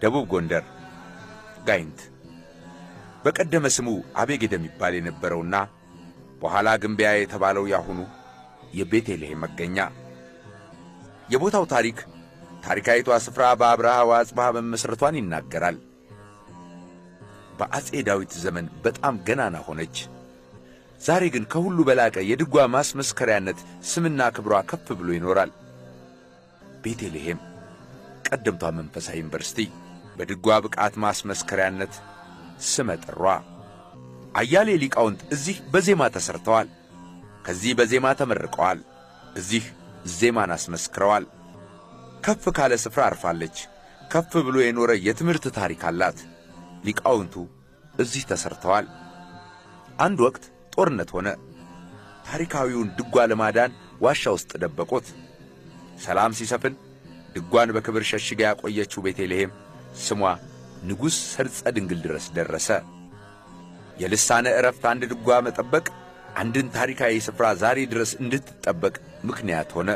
ደቡብ ጎንደር ጋይንት በቀደመ ስሙ አቤጌደ የሚባል የነበረውና በኋላ ግንቢያ የተባለው ያሁኑ የቤተልሔም መገኛ። የቦታው ታሪካዊቷ ስፍራ በአብርሃ ወአጽብሃ መመስረቷን ይናገራል። በአጼ ዳዊት ዘመን በጣም ገናና ሆነች። ዛሬ ግን ከሁሉ በላቀ የድጓ ማስመስከሪያነት ስምና ክብሯ ከፍ ብሎ ይኖራል። ቤተልሔም ቀደምቷ መንፈሳዊ ዩኒቨርሲቲ በድጓ ብቃት ማስመስከሪያነት ስመ ጥሯ። አያሌ ሊቃውንት እዚህ በዜማ ተሰርተዋል። ከዚህ በዜማ ተመርቀዋል። እዚህ ዜማን አስመስክረዋል። ከፍ ካለ ስፍራ አርፋለች። ከፍ ብሎ የኖረ የትምህርት ታሪክ አላት። ሊቃውንቱ እዚህ ተሰርተዋል። አንድ ወቅት ጦርነት ሆነ። ታሪካዊውን ድጓ ለማዳን ዋሻ ውስጥ ደበቁት። ሰላም ሲሰፍን ድጓን በክብር ሸሽጋ ያቆየችው ቤተልሔም ስሟ ንጉሥ ሰርጸ ድንግል ድረስ ደረሰ። የልሳነ ዕረፍት አንድ ድጓ መጠበቅ አንድን ታሪካዊ ስፍራ ዛሬ ድረስ እንድትጠበቅ ምክንያት ሆነ።